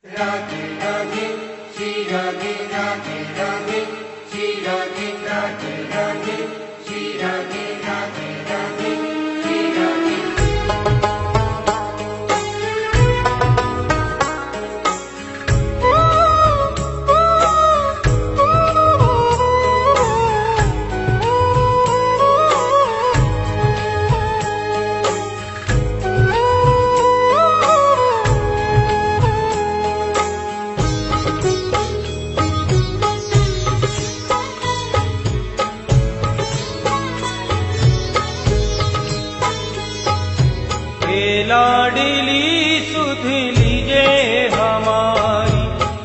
राधे राधे श्री राधे राधे राधे श्री राधे राधे राधे श्री राधे राधे राधे श्री राधे। लाडली सुध लीजे हमारी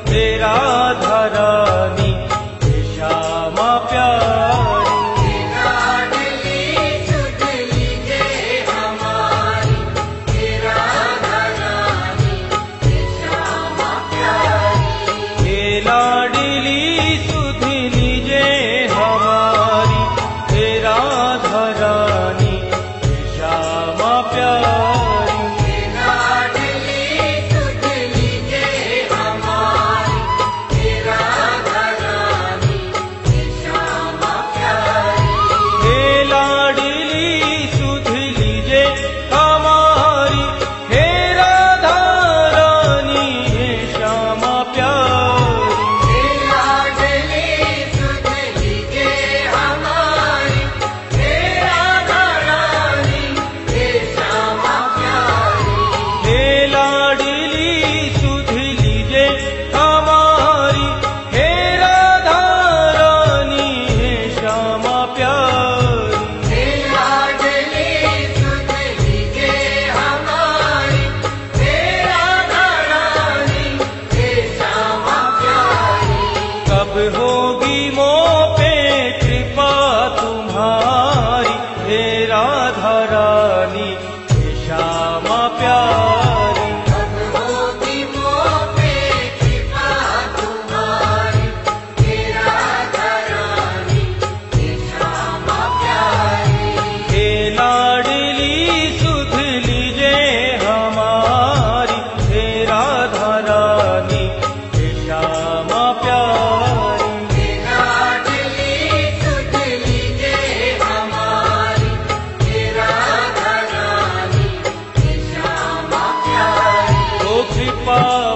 तेरा धरानी श्यामा प्यारी। लाडली सुध लीजे हमारी तेरा धरानी श्यामा प्यारी। लाडली सुध लीजे हमारी तेरा धरानी श्यामा प्यारी। होगी मोह पे कृपा तुम्हारी हे राधा रानी श्यामा प्यारी। कब होगी मोह पे कृपा तुम्हारी हे राधा रानी श्यामा प्यारी। हे लाडली सुध लीजे हमारी हे राधा रानी श्यामा प्यारी।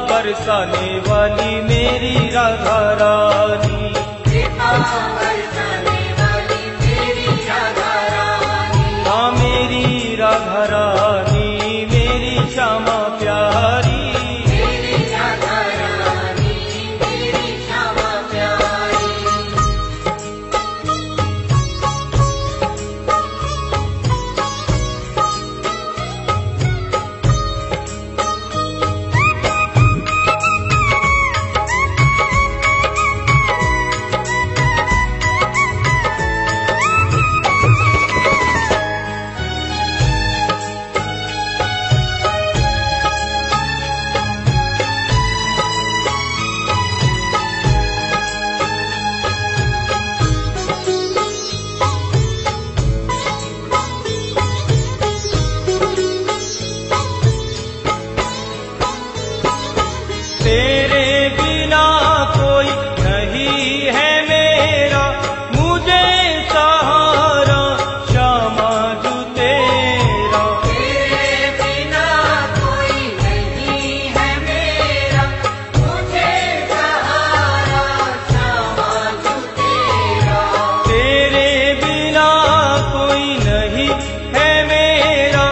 बरसाने वाली मेरी राधा रानी, कृपा बरसाने वाली मेरी राधा रानी। हाँ मेरी राधा रानी मेरी श्यामा प्यारी। मेरी राधा रानी मेरी श्यामा प्यारी। तेरे बिना कोई नहीं है मेरा मुझे सहारा श्यामा जू तेरा। तेरे बिना कोई नहीं है मेरा मुझे सहारा श्यामा जू तेरा। तेरे बिना कोई नहीं है मेरा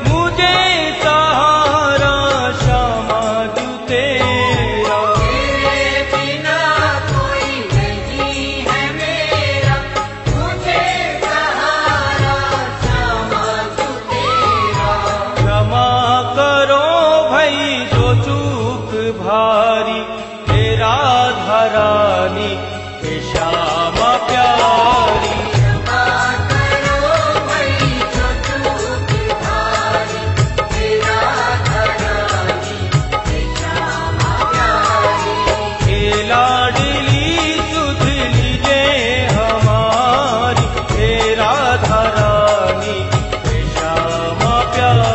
मुझे सहारा श्यामा जू तेरा। भारी हे राधा रानी हे श्यामा प्यारी। क्षमा करो भाई जो चूक भारी हे राधा रानी हे श्यामा प्यारी। हे लाडली सुध लीजे हमारी हे राधा रानी हे श्यामा प्यारी।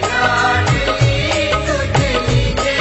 लाडली सुध लीजे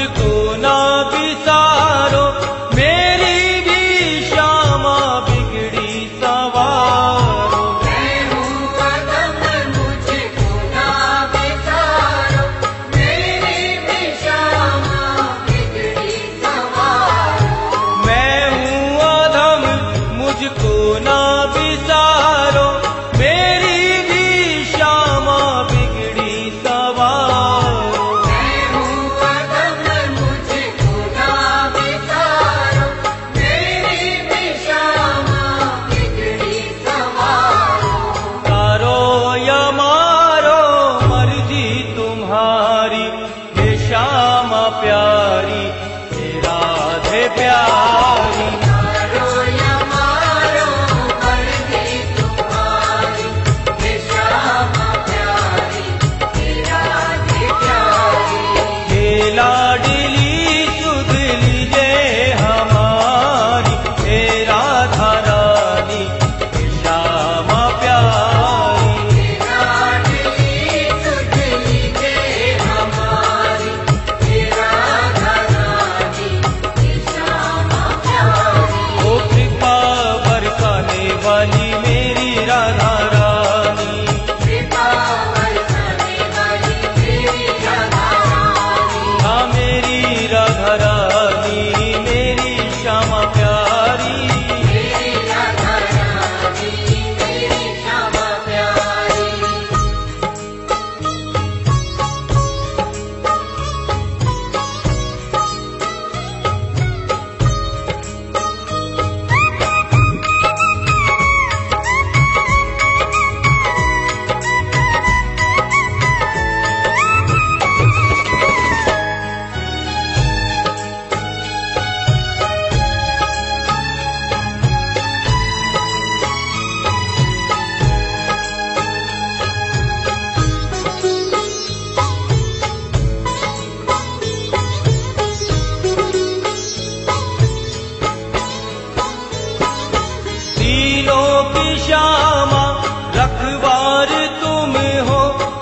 मुझको ना बिसारो, मेरी भी श्यामा बिगड़ी सवारो। मैं हूँ अधम मुझको ना बिसारो, मेरी भी श्यामा बिगड़ी सवारो। मैं हूँ अधम मुझको ना बिसारो, मेरी भी श्यामा बिगड़ी सवारो। मैं हूँ अधम मुझको ना बिसारो, मेरी भी श्यामा बिगड़ी सवारो। तारो या मारो मर्जी तुम्हारी, हे श्यामा प्यारी, हे राधे प्यारी। तारो या मारो मर्जी तुम्हारी, हे श्यामा प्यारी, हे राधे प्यारी। हे लाडली सुध लीजे हमारी, हे राधा रानी, हे श्यामा प्यारी। हे लाडली सुध लीजे हमारी, हे राधा रानी, हे श्यामा प्यारी। ओ कृपा बरसाने वाली मेरी राधा रानी, कृपा बरसाने वाली मेरी राधा रानी। हाँ मेरी राधा रानी, मेरी श्यामा प्यारी। मेरी राधा रानी, मेरी श्यामा प्यारी। तीनों की श्यामा रखवार तुम हो,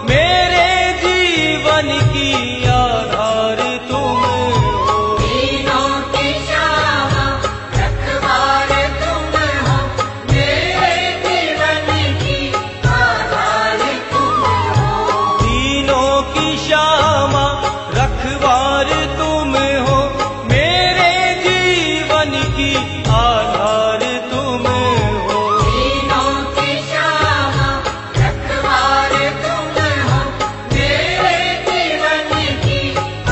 मेरे जीवन की आधार तुम हो। तीनों की श्यामा रखवार तुम हो, मेरे जीवन की आधार तुम हो। तीनों की श्यामा रखवार तुम हो, मेरे जीवन की आधार तुम हो। तीनों की श्यामा रखवार तुम हो, मेरे जीवन की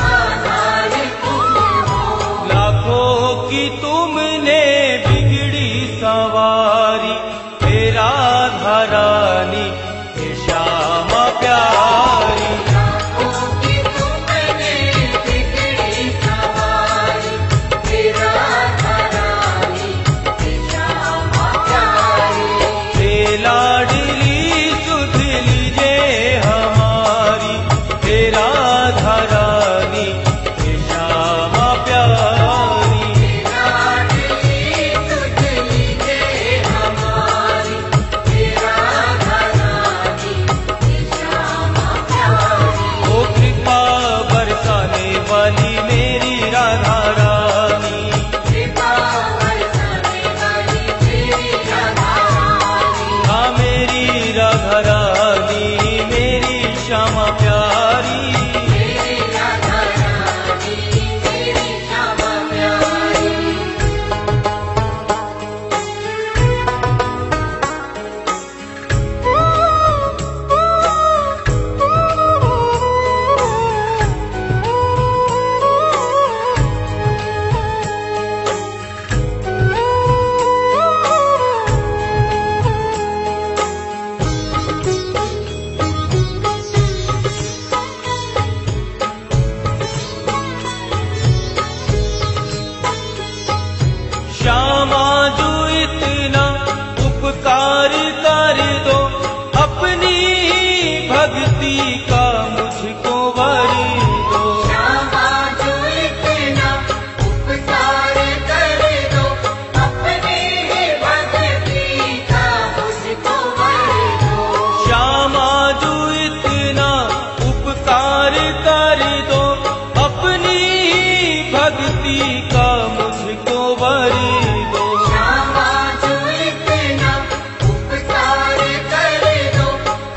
आधार तुम हो। लाखों की तुमने बिगड़ी सवारी, हे राधा रानी, हे श्यामा प्यारी। लाखों की तुमने बिगड़ी सवारी, हे राधा रानी, हे श्यामा प्यारी। हे लाडली सुध लीजे हमारी, हे राधा रानी, हे श्यामा प्यारी। हे लाडली सुध लीजे हमारी, हे राधा रानी, हे श्यामा प्यारी। ओ कृपा बरसाने वाली मेरी राधा रानी, कृपा बरसाने वाली मेरी राधा रानी। हाँ मेरी राधा रानी, मेरी श्यामा प्यारी। मेरी राधा रानी, मेरी श्यामा प्यारी। भक्ति का मुझको वरी दो। श्यामा जो इतना उपकार कर दो,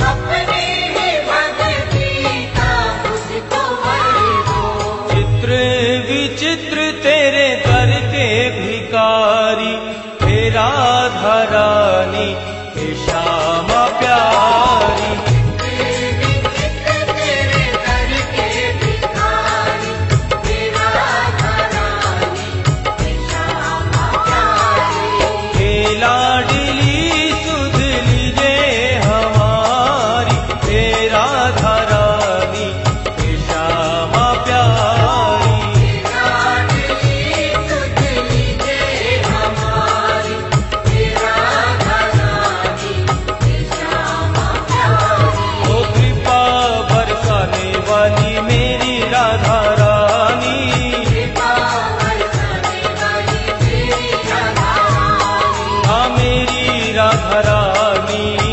अपने ही भक्ति का मुझको वर दो। चित्र विचित्र तेरे दर के भिकारी, हे राधा रानी, हे श्यामा प्यारी। लाडली सुध लीजे हमारी, हे राधा रानी, हे श्यामा प्यारी। लाडली सुध लीजे हमारी, हे राधा रानी, हे श्यामा प्यारी। ओ कृपा बरसाने वाली मेरी राधा रानी, कृपा बरसाने वाली मेरी राधा रानी, हाँ मेरी राधा रानी।